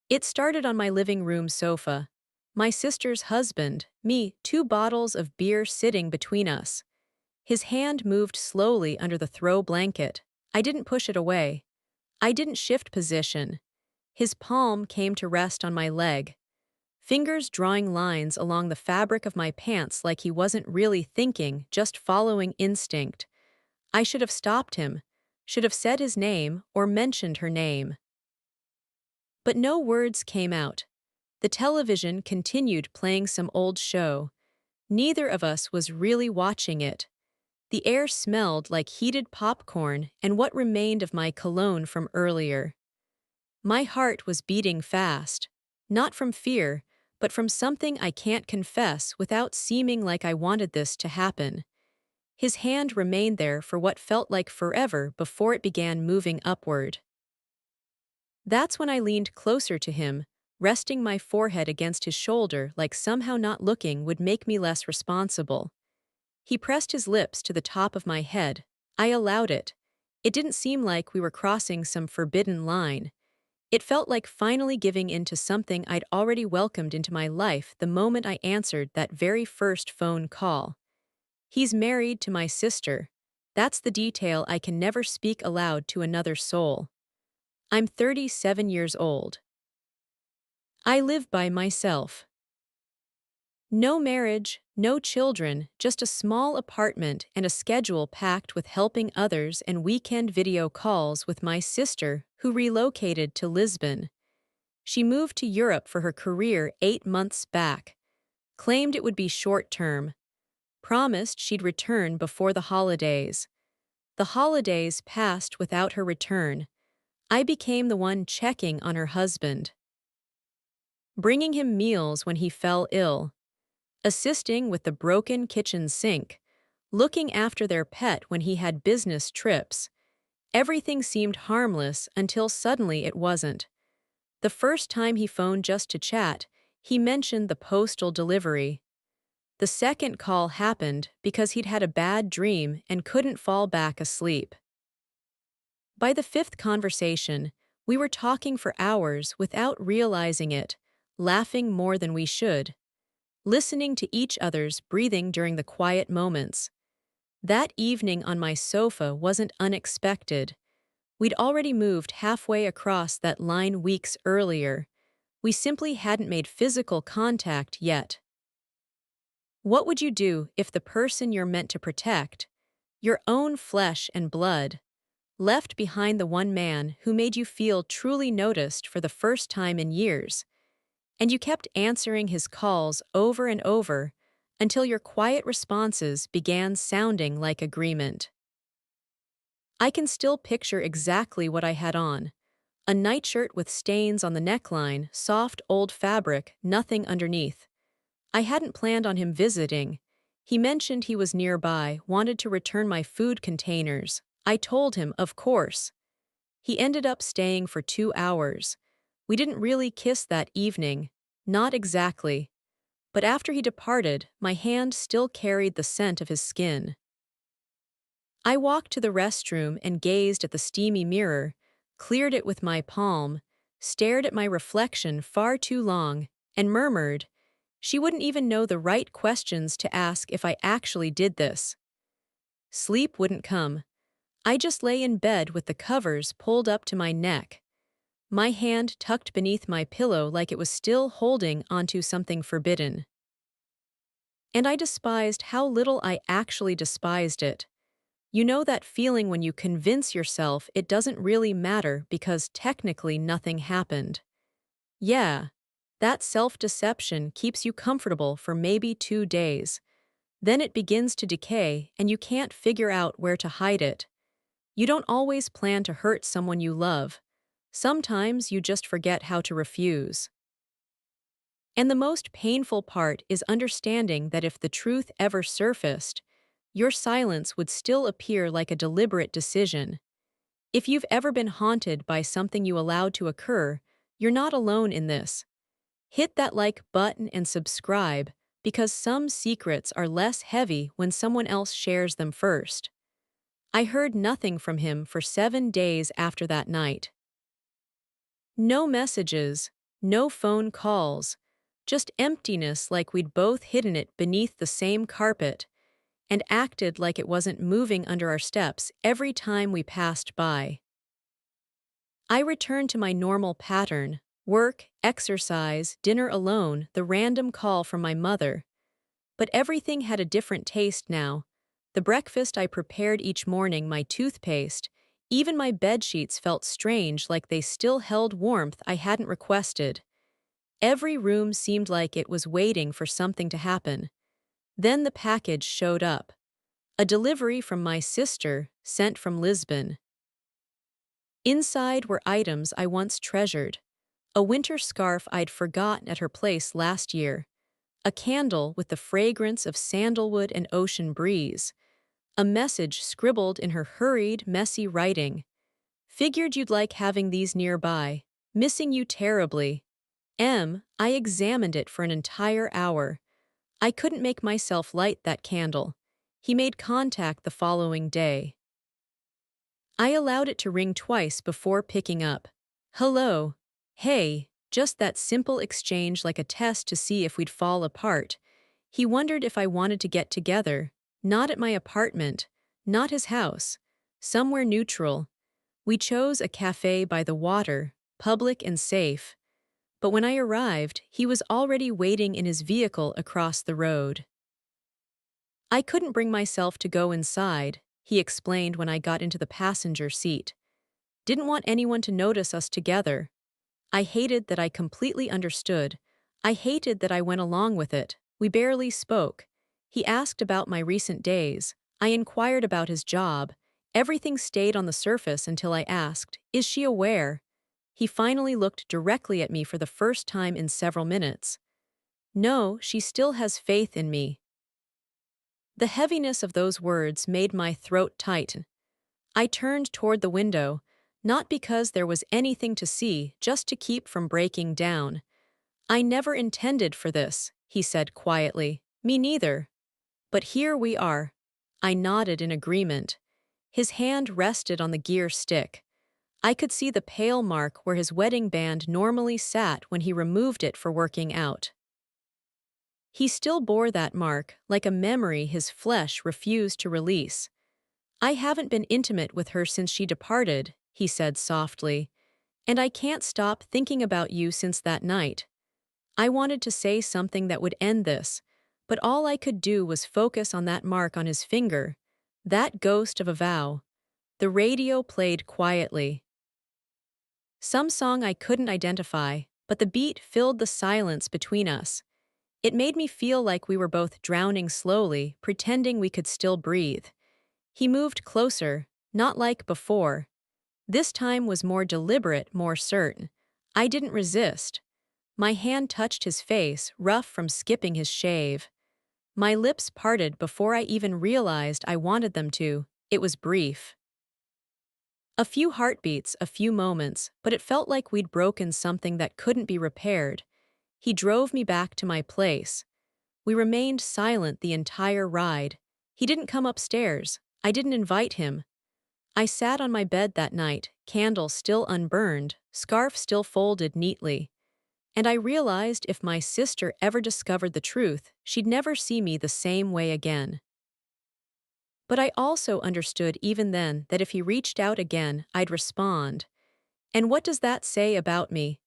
It started on my living room sofa. My sister's husband, me, 2 bottles of beer sitting between us. His hand moved slowly under the throw blanket. I didn't push it away. I didn't shift position. His palm came to rest on my leg, fingers drawing lines along the fabric of my pants like he wasn't really thinking, just following instinct. I should have stopped him, should have said his name or mentioned her name. But no words came out. The television continued playing some old show. Neither of us was really watching it. The air smelled like heated popcorn and what remained of my cologne from earlier. My heart was beating fast, not from fear, but from something I can't confess without seeming like I wanted this to happen. His hand remained there for what felt like forever before it began moving upward. That's when I leaned closer to him, resting my forehead against his shoulder like somehow not looking would make me less responsible. He pressed his lips to the top of my head. I allowed it. It didn't seem like we were crossing some forbidden line. It felt like finally giving in to something I'd already welcomed into my life the moment I answered that very first phone call. He's married to my sister. That's the detail I can never speak aloud to another soul. I'm 37 years old. I live by myself. No marriage, no children, just a small apartment and a schedule packed with helping others and weekend video calls with my sister, who relocated to Lisbon. She moved to Europe for her career 8 months back, claimed it would be short-term, promised she'd return before the holidays. The holidays passed without her return. I became the one checking on her husband, bringing him meals when he fell ill, assisting with the broken kitchen sink, looking after their pet when he had business trips. Everything seemed harmless until suddenly it wasn't. The first time he phoned just to chat, he mentioned the postal delivery. The second call happened because he'd had a bad dream and couldn't fall back asleep. By the fifth conversation, we were talking for hours without realizing it, laughing more than we should, listening to each other's breathing during the quiet moments. That evening on my sofa wasn't unexpected. We'd already moved halfway across that line weeks earlier. We simply hadn't made physical contact yet. What would you do if the person you're meant to protect, your own flesh and blood, left behind the one man who made you feel truly noticed for the first time in years, and you kept answering his calls over and over until your quiet responses began sounding like agreement? I can still picture exactly what I had on. A nightshirt with stains on the neckline, soft old fabric, nothing underneath. I hadn't planned on him visiting. He mentioned he was nearby, wanted to return my food containers. I told him, of course. He ended up staying for 2 hours. We didn't really kiss that evening. Not exactly. But after he departed, my hand still carried the scent of his skin. I walked to the restroom and gazed at the steamy mirror, cleared it with my palm, stared at my reflection far too long, and murmured, she wouldn't even know the right questions to ask if I actually did this. Sleep wouldn't come. I just lay in bed with the covers pulled up to my neck, my hand tucked beneath my pillow like it was still holding onto something forbidden. And I despised how little I actually despised it. You know that feeling when you convince yourself it doesn't really matter because technically nothing happened. Yeah, that self-deception keeps you comfortable for maybe 2 days. Then it begins to decay and you can't figure out where to hide it. You don't always plan to hurt someone you love. Sometimes you just forget how to refuse. And the most painful part is understanding that if the truth ever surfaced, your silence would still appear like a deliberate decision. If you've ever been haunted by something you allowed to occur, you're not alone in this. Hit that like button and subscribe, because some secrets are less heavy when someone else shares them first. I heard nothing from him for 7 days after that night. No messages, No phone calls. Just emptiness like we'd both hidden it beneath the same carpet and acted like it wasn't moving under our steps every time we passed by. I returned to my normal pattern: work, exercise, dinner alone, the random call from my mother. But everything had a different taste now. The breakfast I prepared each morning, my toothpaste, even my bedsheets felt strange, like they still held warmth I hadn't requested. Every room seemed like it was waiting for something to happen. Then the package showed up. A delivery from my sister, sent from Lisbon. Inside were items I once treasured. A winter scarf I'd forgotten at her place last year. A candle with the fragrance of sandalwood and ocean breeze. A message scribbled in her hurried, messy writing. Figured you'd like having these nearby. Missing you terribly. I examined it for an entire hour. I couldn't make myself light that candle. He made contact the following day. I allowed it to ring twice before picking up. Hello. Hey, just that simple exchange, like a test to see if we'd fall apart. He wondered if I wanted to get together. Not at my apartment. Not his house. Somewhere neutral. We chose a cafe by the water, public and safe. But when I arrived, he was already waiting in his vehicle across the road. I couldn't bring myself to go inside, he explained when I got into the passenger seat. Didn't want anyone to notice us together. I hated that I completely understood. I hated that I went along with it. We barely spoke. He asked about my recent days. I inquired about his job. Everything stayed on the surface until I asked, "Is she aware?" He finally looked directly at me for the first time in several minutes. "No, she still has faith in me." The heaviness of those words made my throat tighten. I turned toward the window, not because there was anything to see, just to keep from breaking down. "I never intended for this," he said quietly. "Me neither. But here we are." I nodded in agreement. His hand rested on the gear stick. I could see the pale mark where his wedding band normally sat when he removed it for working out. He still bore that mark, like a memory his flesh refused to release. "I haven't been intimate with her since she departed," he said softly, "and I can't stop thinking about you since that night." I wanted to say something that would end this, but all I could do was focus on that mark on his finger, that ghost of a vow. The radio played quietly. Some song I couldn't identify, but the beat filled the silence between us. It made me feel like we were both drowning slowly, pretending we could still breathe. He moved closer, not like before. This time was more deliberate, more certain. I didn't resist. My hand touched his face, rough from skipping his shave. My lips parted before I even realized I wanted them to. It was brief. A few heartbeats, a few moments, but it felt like we'd broken something that couldn't be repaired. He drove me back to my place. We remained silent the entire ride. He didn't come upstairs. I didn't invite him. I sat on my bed that night, candle still unburned, scarf still folded neatly. And I realized if my sister ever discovered the truth, she'd never see me the same way again. But I also understood even then that if he reached out again, I'd respond. And what does that say about me?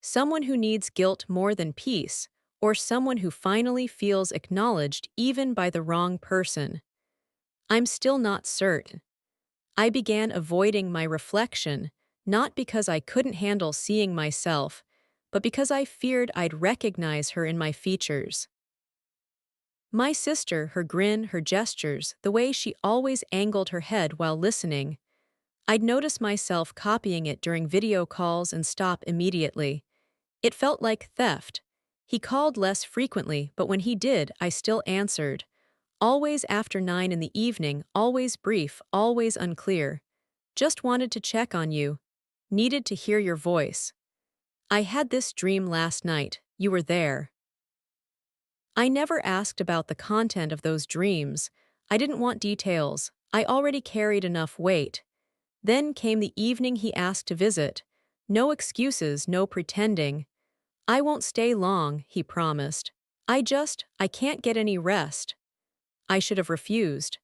Someone who needs guilt more than peace, or someone who finally feels acknowledged even by the wrong person? I'm still not certain. I began avoiding my reflection, not because I couldn't handle seeing myself, but because I feared I'd recognize her in my features. My sister, her grin, her gestures, the way she always angled her head while listening. I'd notice myself copying it during video calls and stop immediately. It felt like theft. He called less frequently, but when he did, I still answered. Always after 9 in the evening, always brief, always unclear. Just wanted to check on you. Needed to hear your voice. I had this dream last night. You were there. I never asked about the content of those dreams. I didn't want details. I already carried enough weight. Then came the evening he asked to visit. No excuses, no pretending. I won't stay long, he promised. I can't get any rest. I should have refused.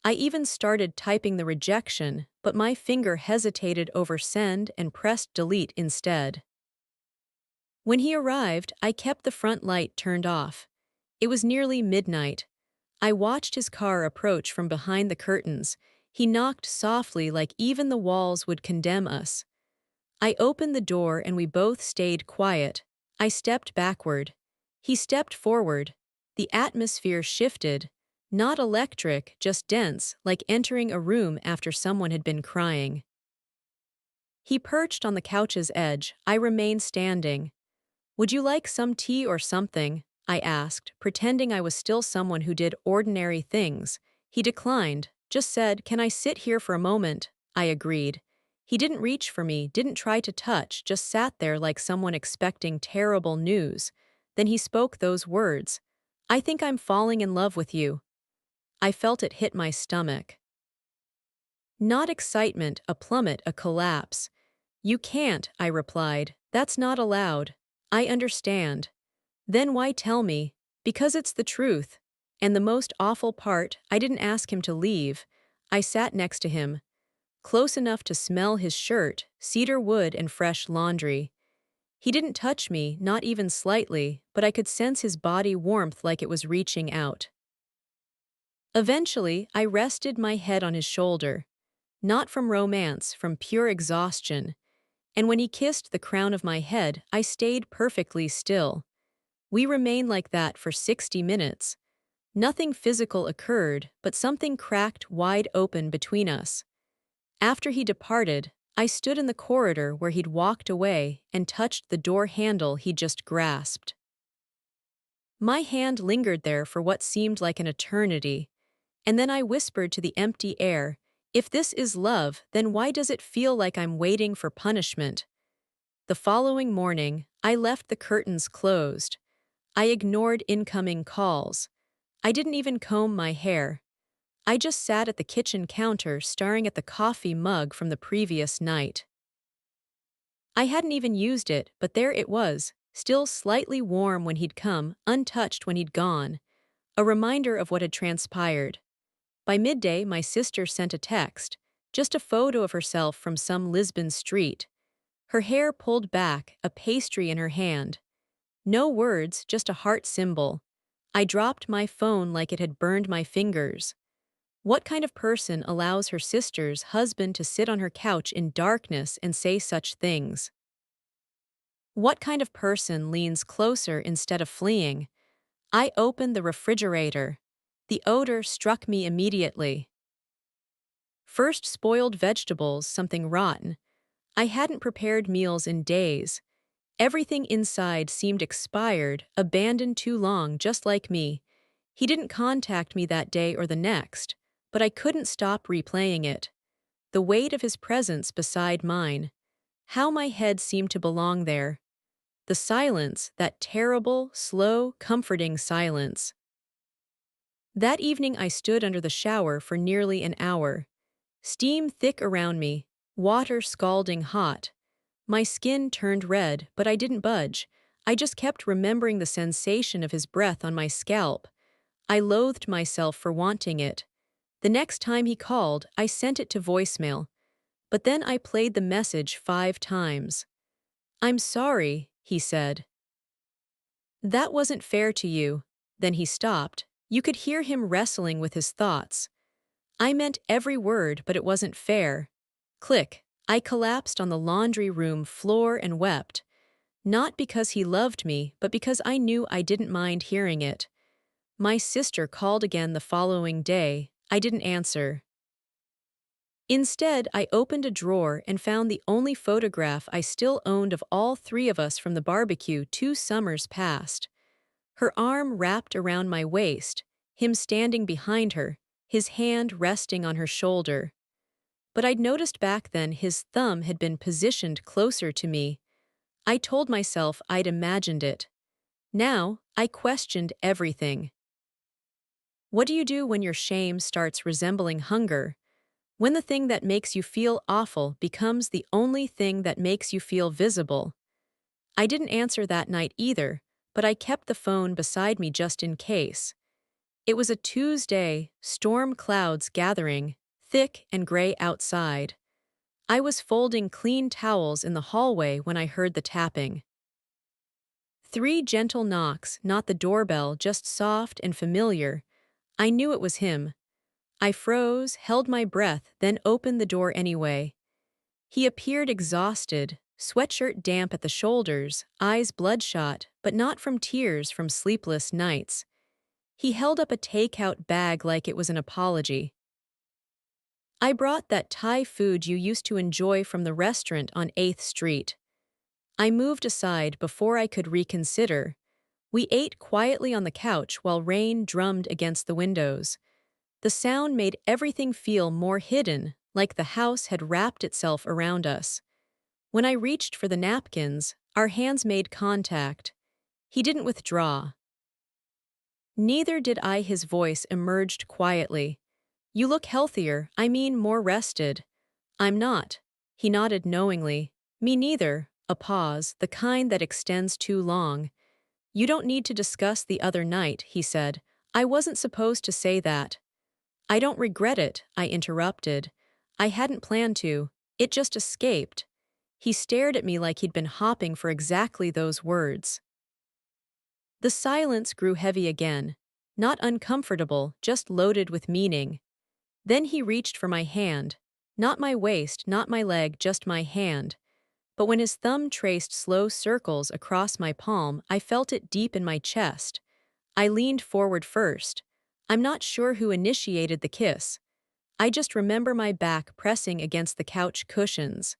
I even started typing the rejection, but my finger hesitated over send and pressed delete instead. When he arrived, I kept the front light turned off. It was nearly midnight. I watched his car approach from behind the curtains. He knocked softly like even the walls would condemn us. I opened the door and we both stayed quiet. I stepped backward. He stepped forward. The atmosphere shifted. Not electric, just dense, like entering a room after someone had been crying. He perched on the couch's edge. I remained standing. Would you like some tea or something? I asked, pretending I was still someone who did ordinary things. He declined, just said, "Can I sit here for a moment?" I agreed. He didn't reach for me, didn't try to touch, just sat there like someone expecting terrible news. Then he spoke those words. "I think I'm falling in love with you." I felt it hit my stomach. Not excitement, a plummet, a collapse. "You can't," I replied. "That's not allowed." "I understand." "Then why tell me?" "Because it's the truth." And the most awful part, I didn't ask him to leave. I sat next to him, close enough to smell his shirt, cedar wood and fresh laundry. He didn't touch me, not even slightly, but I could sense his body warmth like it was reaching out. Eventually, I rested my head on his shoulder. Not from romance, from pure exhaustion. And when he kissed the crown of my head, I stayed perfectly still. We remained like that for 60 minutes. Nothing physical occurred, but something cracked wide open between us. After he departed, I stood in the corridor where he'd walked away and touched the door handle he'd just grasped. My hand lingered there for what seemed like an eternity, and then I whispered to the empty air, "If this is love, then why does it feel like I'm waiting for punishment?" The following morning, I left the curtains closed. I ignored incoming calls. I didn't even comb my hair. I just sat at the kitchen counter staring at the coffee mug from the previous night. I hadn't even used it, but there it was, still slightly warm when he'd come, untouched when he'd gone, a reminder of what had transpired. By midday, my sister sent a text, just a photo of herself from some Lisbon street. Her hair pulled back, a pastry in her hand. No words, just a heart symbol. I dropped my phone like it had burned my fingers. What kind of person allows her sister's husband to sit on her couch in darkness and say such things? What kind of person leans closer instead of fleeing? I opened the refrigerator. The odor struck me immediately. First, spoiled vegetables, something rotten. I hadn't prepared meals in days. Everything inside seemed expired, abandoned too long, just like me. He didn't contact me that day or the next, but I couldn't stop replaying it. The weight of his presence beside mine. How my head seemed to belong there. The silence, that terrible, slow, comforting silence. That evening I stood under the shower for nearly an hour. Steam thick around me, water scalding hot. My skin turned red, but I didn't budge. I just kept remembering the sensation of his breath on my scalp. I loathed myself for wanting it. The next time he called, I sent it to voicemail. But then I played the message 5 times. "I'm sorry," he said. "That wasn't fair to you." Then he stopped. You could hear him wrestling with his thoughts. "I meant every word, but it wasn't fair." Click. I collapsed on the laundry room floor and wept. Not because he loved me, but because I knew I didn't mind hearing it. My sister called again the following day. I didn't answer. Instead, I opened a drawer and found the only photograph I still owned of all 3 of us from the barbecue 2 summers past. Her arm wrapped around my waist, him standing behind her, his hand resting on her shoulder. But I'd noticed back then his thumb had been positioned closer to me. I told myself I'd imagined it. Now, I questioned everything. What do you do when your shame starts resembling hunger? When the thing that makes you feel awful becomes the only thing that makes you feel visible? I didn't answer that night either, but I kept the phone beside me just in case. It was a Tuesday, storm clouds gathering, thick and gray outside. I was folding clean towels in the hallway when I heard the tapping. 3 gentle knocks, not the doorbell, just soft and familiar. I knew it was him. I froze, held my breath, then opened the door anyway. He appeared exhausted, sweatshirt damp at the shoulders, eyes bloodshot, but not from tears from sleepless nights. He held up a takeout bag like it was an apology. "I brought that Thai food you used to enjoy from the restaurant on 8th Street. I moved aside before I could reconsider. We ate quietly on the couch while rain drummed against the windows. The sound made everything feel more hidden, like the house had wrapped itself around us. When I reached for the napkins, our hands made contact. He didn't withdraw. Neither did I. His voice emerged quietly. "You look healthier, I mean more rested." "I'm not." He nodded knowingly. "Me neither." A pause, the kind that extends too long. "You don't need to discuss the other night," he said. "I wasn't supposed to say that." "I don't regret it," I interrupted. "I hadn't planned to. It just escaped." He stared at me like he'd been hopping for exactly those words. The silence grew heavy again. Not uncomfortable, just loaded with meaning. Then he reached for my hand. Not my waist, not my leg, just my hand. But when his thumb traced slow circles across my palm, I felt it deep in my chest. I leaned forward first. I'm not sure who initiated the kiss. I just remember my back pressing against the couch cushions.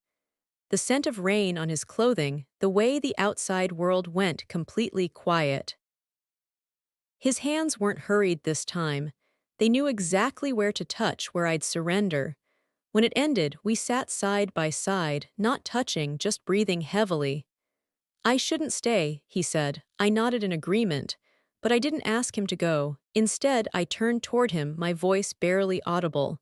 The scent of rain on his clothing, the way the outside world went completely quiet. His hands weren't hurried this time. They knew exactly where to touch, where I'd surrender. When it ended, we sat side by side, not touching, just breathing heavily. "I shouldn't stay," he said. I nodded in agreement, but I didn't ask him to go. Instead, I turned toward him, my voice barely audible.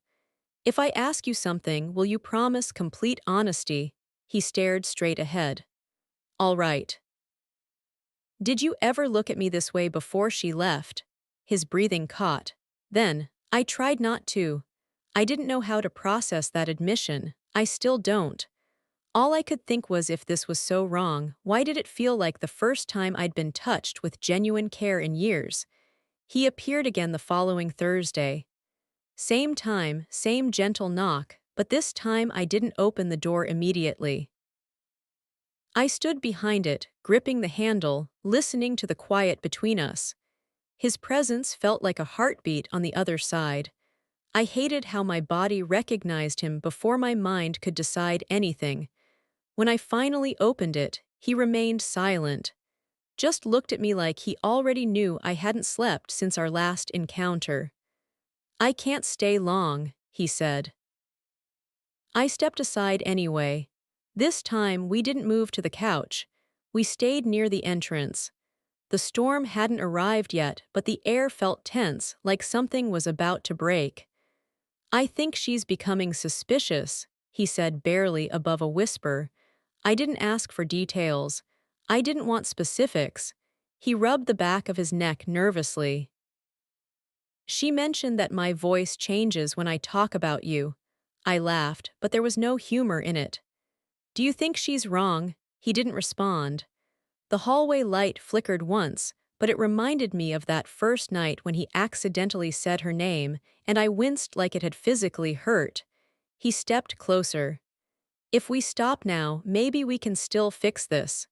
"If I ask you something, will you promise complete honesty?" He stared straight ahead. "All right." "Did you ever look at me this way before she left?" His breathing caught. Then, I tried not to. I didn't know how to process that admission. I still don't. All I could think was, if this was so wrong, why did it feel like the first time I'd been touched with genuine care in years? He appeared again the following Thursday. Same time, same gentle knock, but this time I didn't open the door immediately. I stood behind it, gripping the handle, listening to the quiet between us. His presence felt like a heartbeat on the other side. I hated how my body recognized him before my mind could decide anything. When I finally opened it, he remained silent. Just looked at me like he already knew I hadn't slept since our last encounter. "I can't stay long," he said. I stepped aside anyway. This time, we didn't move to the couch. We stayed near the entrance. The storm hadn't arrived yet, but the air felt tense, like something was about to break. "I think she's becoming suspicious," he said barely above a whisper. I didn't ask for details. I didn't want specifics. He rubbed the back of his neck nervously. "She mentioned that my voice changes when I talk about you." I laughed, but there was no humor in it. "Do you think she's wrong?" He didn't respond. The hallway light flickered once, but it reminded me of that first night when he accidentally said her name, and I winced like it had physically hurt. He stepped closer. "If we stop now, maybe we can still fix this."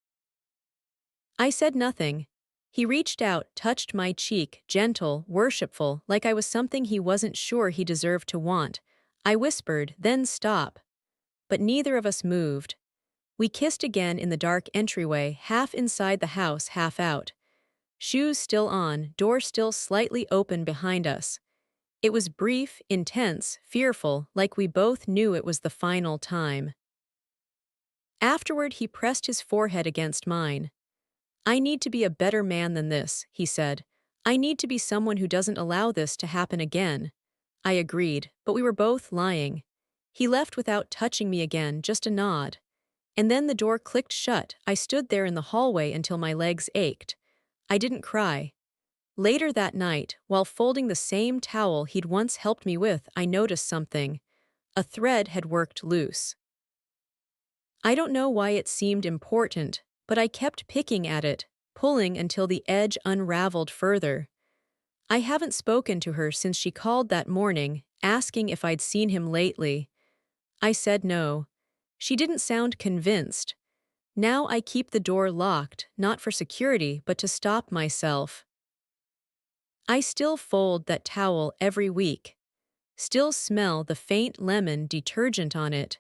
I said nothing. He reached out, touched my cheek, gentle, worshipful, like I was something he wasn't sure he deserved to want. I whispered, "Then stop." But neither of us moved. We kissed again in the dark entryway, half inside the house, half out. Shoes still on, door still slightly open behind us. It was brief, intense, fearful, like we both knew it was the final time. Afterward, he pressed his forehead against mine. "I need to be a better man than this," he said. "I need to be someone who doesn't allow this to happen again." I agreed, but we were both lying. He left without touching me again, just a nod. And then the door clicked shut. I stood there in the hallway until my legs ached. I didn't cry. Later that night, while folding the same towel he'd once helped me with, I noticed something. A thread had worked loose. I don't know why it seemed important, but I kept picking at it, pulling until the edge unraveled further. I haven't spoken to her since she called that morning, asking if I'd seen him lately. I said no. She didn't sound convinced. Now I keep the door locked, not for security, but to stop myself. I still fold that towel every week. Still smell the faint lemon detergent on it.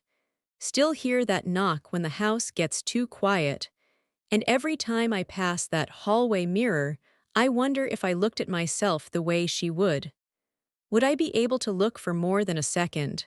Still hear that knock when the house gets too quiet. And every time I pass that hallway mirror, I wonder if I looked at myself the way she would. Would I be able to look for more than a second?